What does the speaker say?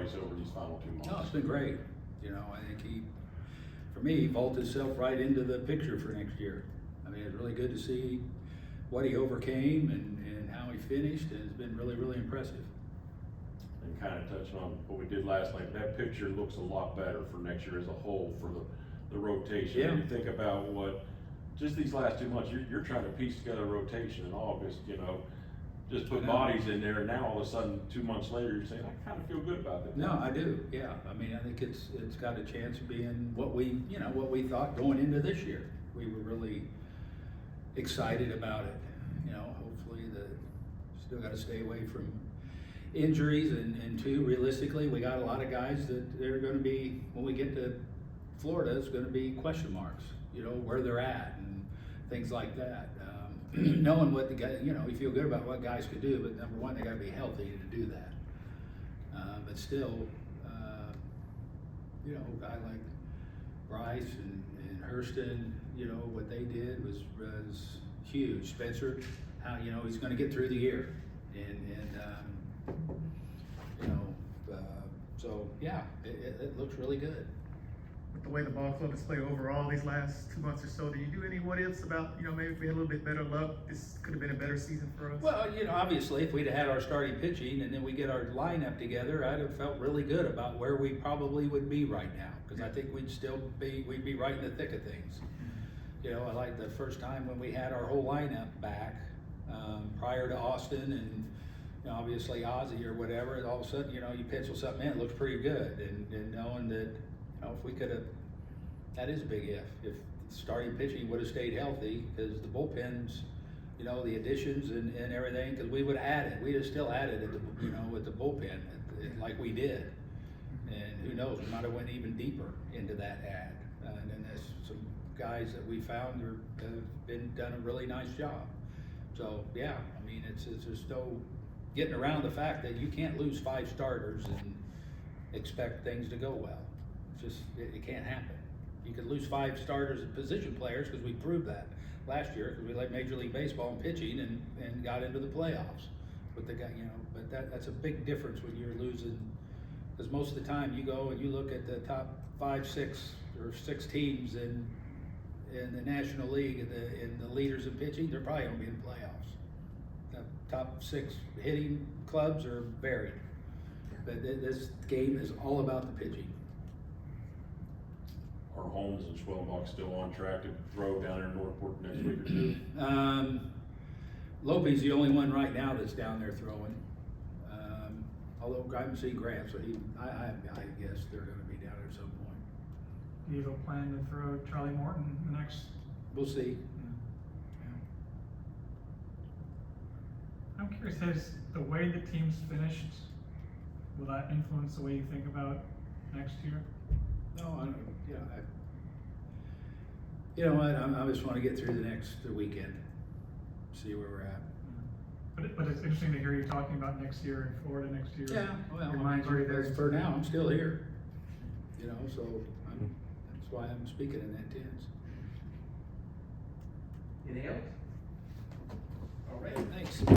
place over these final 2 months? No, it's been great. You know, I think for me, he vaulted himself right into the picture for next year. I mean, it's really good to see what he overcame and how he finished, and it's been really, really impressive. And kind of touching on what we did last night, that picture looks a lot better for next year as a whole for the rotation. Yeah. When you think about what, just these last 2 months, you're trying to piece together a rotation in August, you know, just put bodies in there, and now all of a sudden, 2 months later, you're saying, I kind of feel good about that. No, I do, yeah. I mean, I think it's got a chance of being what we thought going into this year. We were really excited about it. You know, hopefully still got to stay away from injuries, and two, realistically, we got a lot of guys that they're going to be, when we get to Florida, it's going to be question marks, you know, where they're at and things like that. Knowing what the guy, you know, you feel good about what guys could do, but number one, they got to be healthy to do that. But still, you know, a guy like Bryce and Hurston, you know, what they did was huge. Spencer, how, you know, he's going to get through the year, and you know, so yeah, it looks really good. With the way the ball club has played overall these last 2 months or so, do you do any what ifs about, you know, maybe if we had a little bit better luck, this could have been a better season for us? Well, you know, obviously, if we'd had our starting pitching and then we get our lineup together, I'd have felt really good about where we probably would be right now, because I think we'd be right in the thick of things. You know, I like the first time when we had our whole lineup back, prior to Austin and, you know, obviously Ozzie or whatever, and all of a sudden, you know, you pencil something in, it looks pretty good, and knowing that, you know, if we could have, that is a big if starting pitching would have stayed healthy, because the bullpens, you know, the additions and everything, because we would have added, we'd have still added at the, you know, with the bullpen like we did, and who knows, we might have went even deeper into that add, and then there's some guys that we found have done a really nice job. So yeah, I mean, it's just no getting around the fact that you can't lose 5 starters and expect things to go well. It's just, it can't happen. You could lose 5 starters and position players, because we proved that last year, because we led Major League Baseball in pitching and got into the playoffs with the guy, you know, but that's a big difference when you're losing, because most of the time you go and you look at the top 5, 6 or 6 teams in the National League and the leaders in pitching, they're probably gonna be in the playoffs. The top 6 hitting clubs are buried, but this game is all about the pitching. Are Holmes and Schwellenbach still on track to throw down there in Northport next week or 2? Lopey's the only one right now that's down there throwing. Although I haven't seen Grant, so I guess they're going to be down there at some point. Do you have a plan to throw Charlie Morton the next? We'll see. I'm curious, has the way the team's finished, will that influence the way you think about next year? No, I don't. You know what? I just want to get through the weekend, see where we're at. But it's interesting to hear you talking about next year in Florida next year. Yeah, well, Your mind's already there. for now, I'm still here. You know, so that's why I'm speaking in that tense. Anything else? All right, thanks.